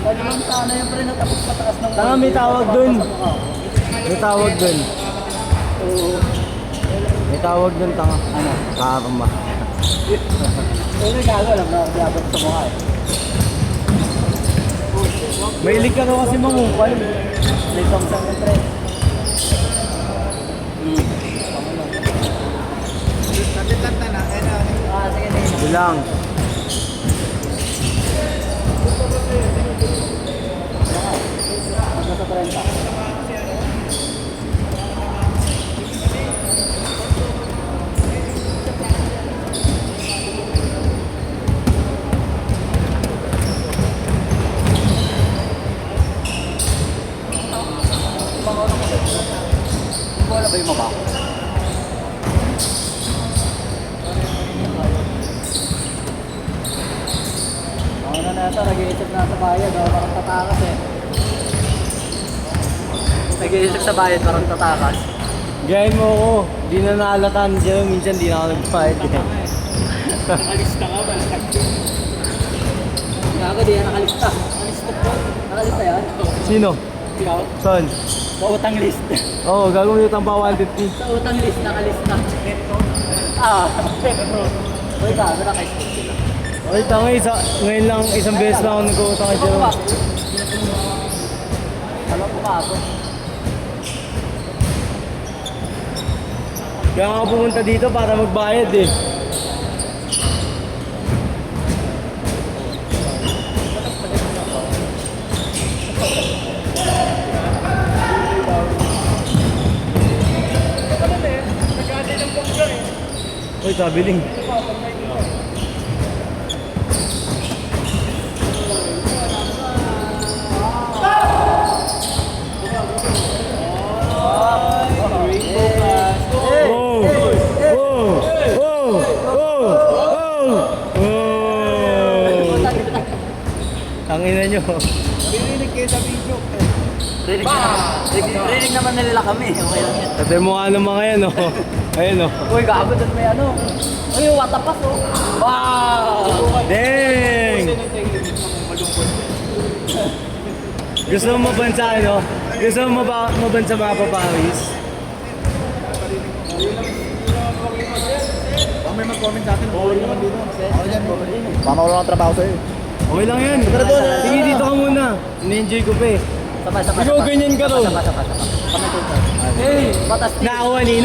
Naman sana yung pre natapos pataas ng... Tanga, may tawag dun. May tawag dun. May tawag dun, tanga. Ano? Kakamba. Ano gago, alam na ako diabot sa mukha eh. Mahilig ka daw kasi mangungkal. Litong sa pre. Ah, sige, sige. Bilang. Nasa 30. Wala ba yung maba? Ako na ito, nag-iisip na sa bayad, parang tatakas eh. Nag-iisip sa bayad, parang tatakas. Gayahin mo ako. Di na naalatan. Diyan minsan di na ako nagpahit eh. Nakalista ka ba? Gago, di yan nakalista. Nakalista po. Nakalista yan? Sino? Ikaw? Saan? Sa utang list. Oo, gagawin yung tampa 150. Sa utang list, nakalista. Ah, uy, gago, nakaistip sila. Oy, tanga, ngayon lang, isang beses lang ako nag-uutang kay Jerome. Alam ko pa ako. Kaya ako pumunta dito para magbayad eh. Uy, tabiling. Ang ina nyo. Ririnig kayo sa video. Rinig naman nila kami. Okay lang yan. Ate mo nga naman ngayon, oh. Ayun, oh. Uy, gago, doon may ano. Uy, watapas, oh. Wow! Dang! Gusto mo mabansa, ano? Gusto mo mabansa mga papawis? May mag-comment sa atin, bawal naman dito. Ako dyan, bawal din. Mama ko lang ang trabaho sa'yo. Okay lang yan. Sige, dito ka muna. In-enjoy ko pa eh. Sabay. Ikaw ganyan ka ron. Sabay. Kami tuntun. Hey, batas team. Naawani.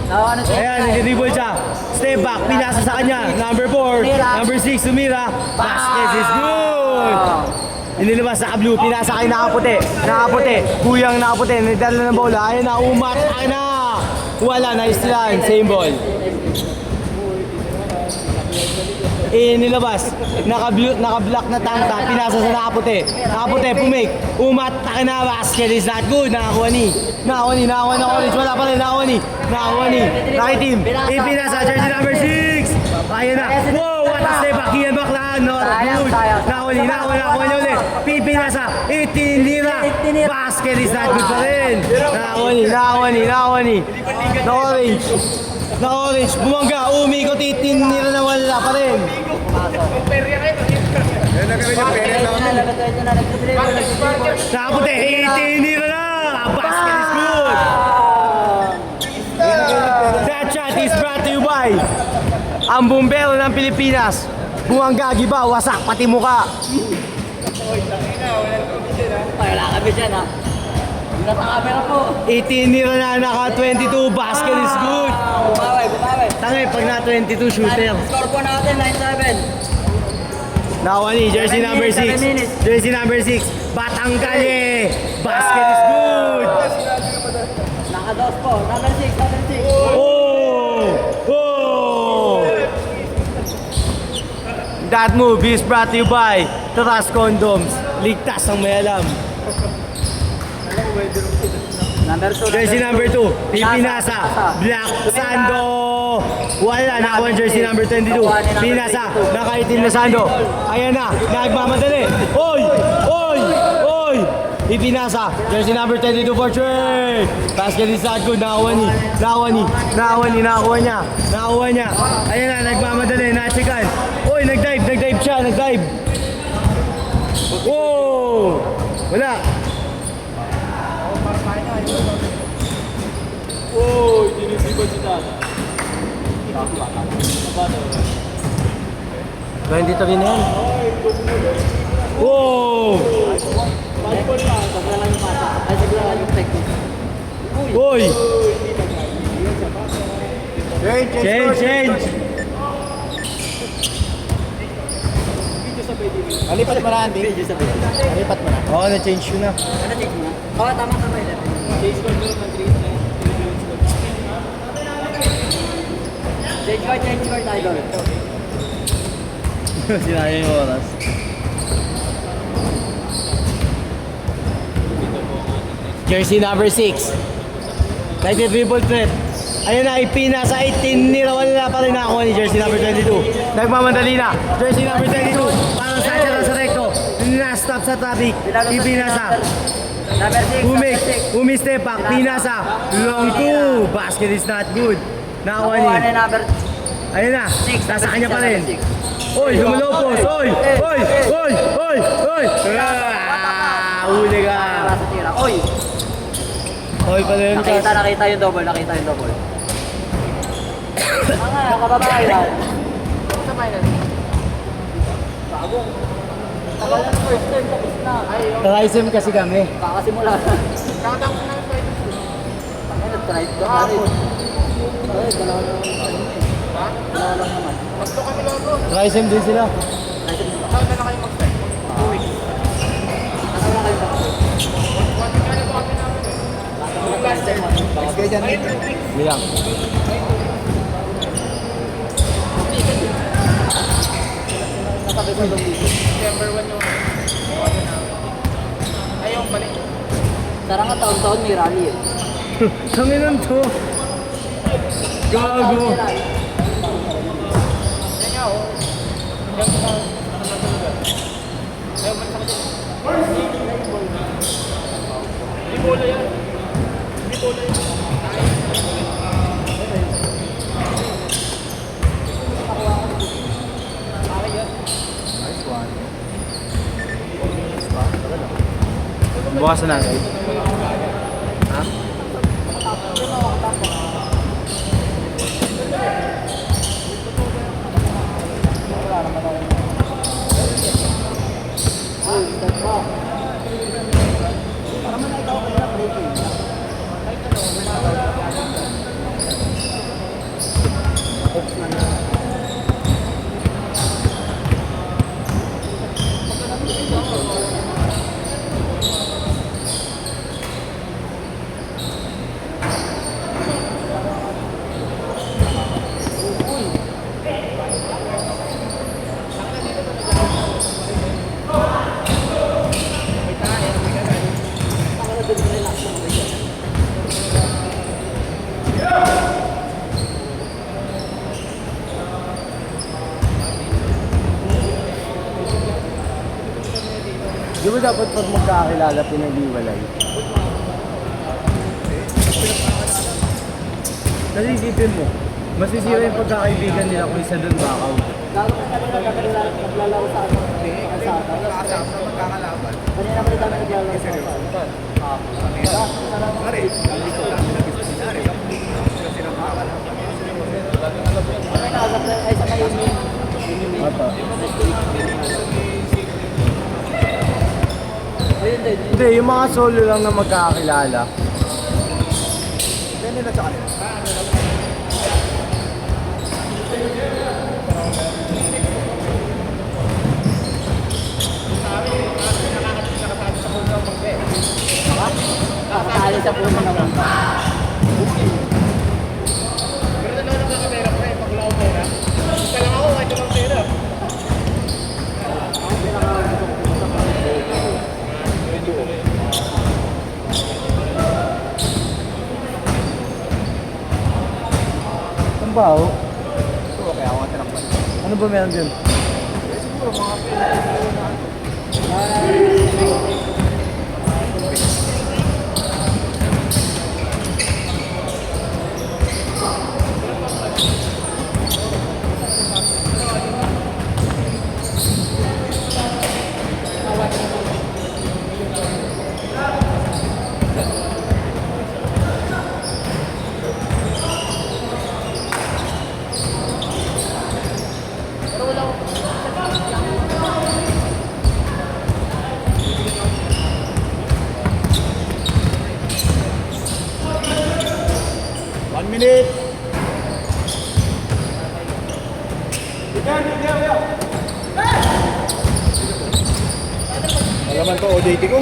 Nawa na siya. Ayan, nag-dribble siya. Step back, pinasa sa kanya. Number 4, number 6, sumira. Basket is good! Inilabas sa blue, pinasa kay nakaputi. Kuyang nakaputi, nagdala ng bola. Ayun na, umat, ayun na! Wala, nice line, same ball. Nilabas, naka-block na tangta, pinasa sa nakaputi, pumake, umat, takin na, basket is not good, nakakuha ni orange, wala pa rin, nakakuha ni, team, pinasa, jersey number 6, ayun na, wow, what a step back, Ian Baclan, not good, nakakuha niya ulit, pinasa, 18 lira, basket is not good pa rin, nakakuha ni, na orange, bumangga, umikot, 18 nila na wala pa rin. Nakaputi, 18 nila na, basket is good. That shot is brought to you by ang bumbero ng Pilipinas. Bumangga, giba, wasak, pati muka. Wala kami dyan, ha. Nasa camera po. 18 nila na, naka 22, basket is good. Bumaway. Tangay, pag na 22, shooter. Score po natin, 9-7. Nakawani, jersey number 6. Batanggale, basket is good. Naka-dos po, number 6. Oh! That move is brought to you by Taras Condoms. Ligtas ang may alam. Number 2. Jersey number 2, Pinasa, Black Sando. Wala, nakakuha jersey number 22. Pinasa, nakaitim na Sando. Ayan na, nagmamadali. Oy! Ipinasa, jersey number 22 for Trey. Basket is not good, nakakuha niya. Ayan na, nagmamadali, nachikan. Oy, nag-dive siya. Oh! Wala. Oh, dinisipan si Dada. 23 na yan. Wow! Baseball pa, sobrang lang yung pasa. Ay, sobrang lang yung technique. Uy! Change, Change! Alipat mo na, Andy. Alipat mo na. Oo, na-change yun na. Ano check mo? Oo, tama ka ba yun? Change code doon ng 3. Change code, idol. Sinaya yung oras. Jersey number 6. 90 triple threat. Ayun na, ipina sa 18. Nirawan nila pa rin nakakuha ni jersey number 22. Nagmamandali na. Jersey number 22. Parang Sacha na sa recto. Na-stop sa traffic. Ipinasa. Number 6. Umistep back. Pinasa. Long 2. Basket is not good. Nakakuha Nakuha ni. na number Ayun na. 6. Nasa kanya pa rin. Oy, lumulopos. Oy! Oy! Oy! Oy! Oy! Huli ka. Para sa tira. Oy! Oy, pala yun. Nakita yung double. Ang kababayan. Sa final. Bagong. Tagal na first turn, tapos na. Trisem kasi kami. Kakasimula. Kakatapos na yung first turn. Ay, nag-try. Ay, dalawa lang naman. Ha? Dalawa lang naman. Basto kami lang doon. Trisem din sila. Saan na lang kayo mag-start? 2 weeks. Saan na lang kayo mag-start? Next kayo dyan, Andy. Bilang. Nasabi ko itong dito. December 1 yung ayaw balik. Sarang nga taon-taon may rally eh. Tanginan to. Gago. Yan nga, oh. Yan ko na natulugan. Ayaw balik sa kanya. Hindi bola yan. Hindi bola yan. Bukasan natin. Ha? Di ba dapat pag magkakilala pinag-iwalay? Kasi isipin mo, masisira yung pagkakaibigan nila kung isa doon bakaw. Lalo ka talaga naglalaro sa ano? Kasama magkakalaban. Kanina pa rin kami naglalaro sa ano? Pare, Ay, sa kayo yung Ata. ayun din. Hindi, yung mga solo lang na magkakilala. depende na sa kanila. Kakatali sa puno naman. Pero dalawa na nakapera ko eh, pag-low mo na. Isa lang ako, kahit walang pera. Ang baho? Oo, kaya ako nga tinakpan. Ano ba meron dyan? Siguro mga pera. naman to, OJT ko.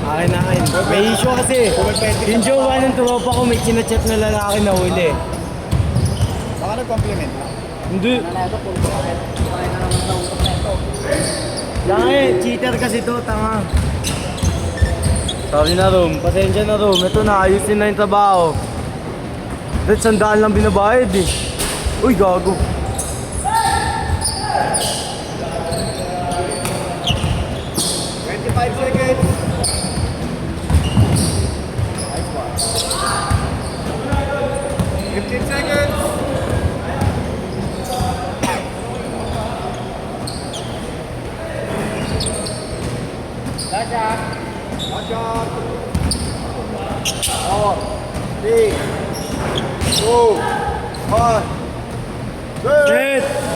Akin na akin. May issue kasi. Yung jowa ng tropa ko, may chinachat na lalaki na huli. Baka nag-compliment lang. Hindi. Nanalo, full bracket. Kaya na naman sa utak na ito. Yan eh, cheater kasi to, tanga. Sorry na Rom, pasensya na Rom. Ito na, ayusin na yung trabaho. Dahil sandaan lang binabayad eh. Uy, gago. Seconds. Nice one. 15 seconds. Watch out. 4, 3, 2, 1. Shit!